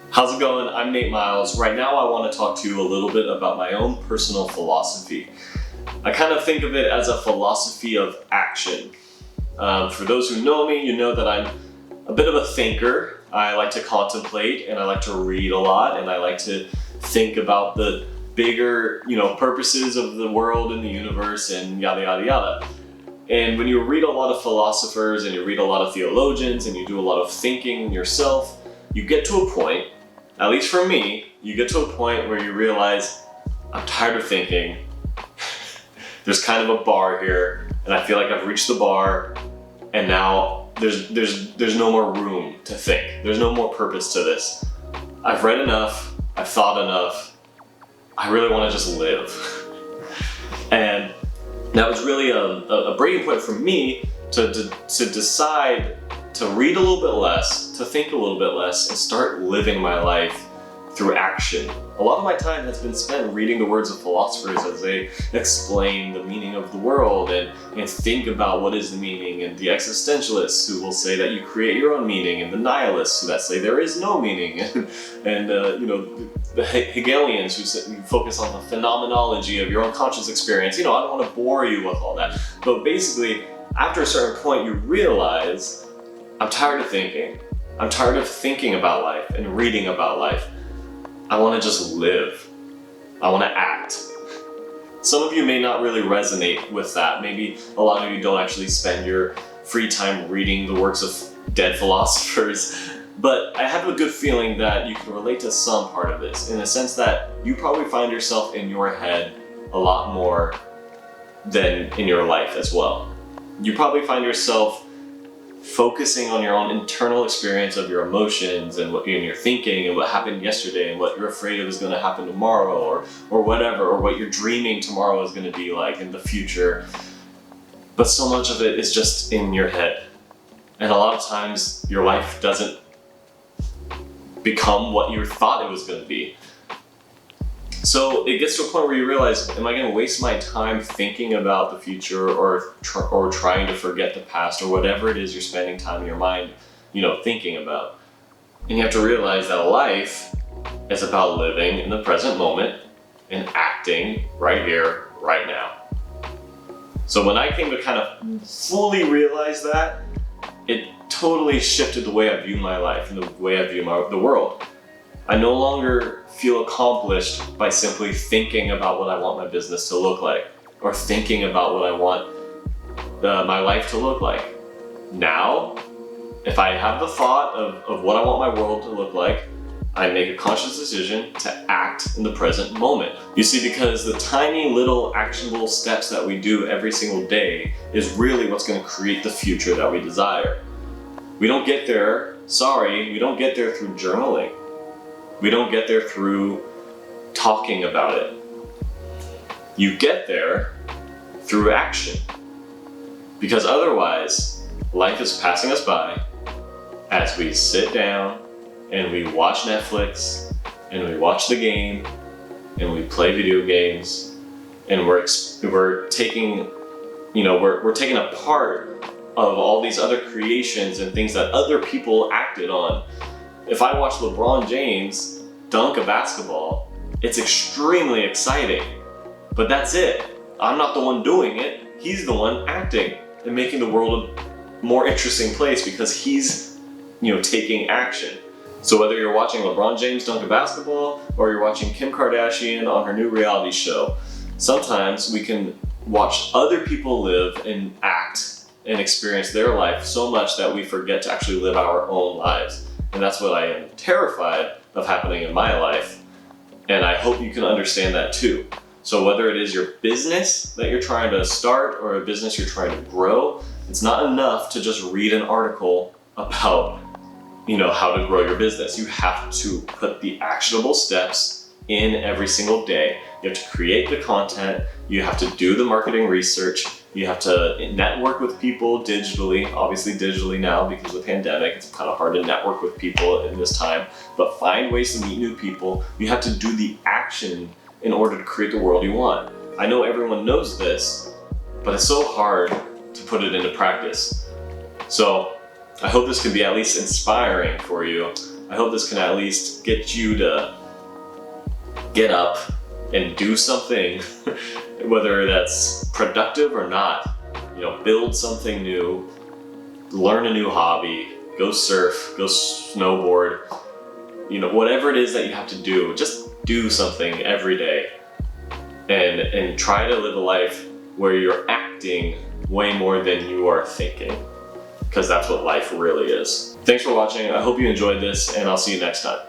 How's it going? I'm Nate Miles. Right now I want to talk to you a little bit about my own personal philosophy. I kind of think of it as a philosophy of action. For those who know me, you know that I'm a bit of a thinker. I like to contemplate and I like to read a lot and I like to think about the bigger, purposes of the world and the universe and yada yada yada. And when you read a lot of philosophers and you read a lot of theologians and you do a lot of thinking yourself, you get to a point, at least for me, you get to a point where you realize, I'm tired of thinking. There's kind of a bar here and I feel like I've reached the bar and now there's no more room to think. There's no more purpose to this. I've read enough, I've thought enough, I really want to just live. And that was really a breaking point for me to decide to read a little bit less, to think a little bit less, and start living my life through action. A lot of my time has been spent reading the words of philosophers as they explain the meaning of the world and think about what is the meaning, and the existentialists who will say that you create your own meaning, and the nihilists that say there is no meaning, and the Hegelians who focus on the phenomenology of your own conscious experience. I don't want to bore you with all that, but basically after a certain point you realize, I'm tired of thinking. I'm tired of thinking about life and reading about life. I want to just live. I want to act. Some of you may not really resonate with that. Maybe a lot of you don't actually spend your free time reading the works of dead philosophers, but I have a good feeling that you can relate to some part of this, in the sense that you probably find yourself in your head a lot more than in your life as well. You probably find yourself focusing on your own internal experience of your emotions and what you're thinking and what happened yesterday and what you're afraid of is going to happen tomorrow or whatever, or what you're dreaming tomorrow is going to be like in the future. But so much of it is just in your head. And a lot of times your life doesn't become what you thought it was going to be. So it gets to a point where you realize, am I going to waste my time thinking about the future or trying to forget the past or whatever it is you're spending time in your mind, thinking about? And you have to realize that life is about living in the present moment and acting right here, right now. So when I came to kind of fully realize that, it totally shifted the way I view my life and the way I view the world. I no longer feel accomplished by simply thinking about what I want my business to look like or thinking about what I want my life to look like. Now, if I have the thought of what I want my world to look like, I make a conscious decision to act in the present moment. You see, because the tiny little actionable steps that we do every single day is really what's going to create the future that we desire. We don't get there through journaling. We don't get there through talking about it. You get there through action. Because otherwise, life is passing us by as we sit down and we watch Netflix and we watch the game and we play video games and we're taking a part of all these other creations and things that other people acted on. If I watch LeBron James dunk a basketball, it's extremely exciting, but that's it. I'm not the one doing it. He's the one acting and making the world a more interesting place because he's, taking action. So whether you're watching LeBron James dunk a basketball or you're watching Kim Kardashian on her new reality show, sometimes we can watch other people live and act and experience their life so much that we forget to actually live our own lives. And that's what I am terrified of happening in my life. And I hope you can understand that too. So whether it is your business that you're trying to start or a business you're trying to grow, it's not enough to just read an article about, how to grow your business. You have to put the actionable steps in every single day. You have to create the content. You have to do the marketing research. You have to network with people digitally, obviously digitally now because of the pandemic, it's kind of hard to network with people in this time, but find ways to meet new people. You have to do the action in order to create the world you want. I know everyone knows this, but it's so hard to put it into practice. So I hope this can be at least inspiring for you. I hope this can at least get you to get up and do something, whether that's productive or not. You know, build something new, learn a new hobby, go surf, go snowboard, you know, whatever it is that you have to do, just do something every day and try to live a life where you're acting way more than you are thinking, because that's what life really is. Thanks for watching. I hope you enjoyed this, and I'll see you next time.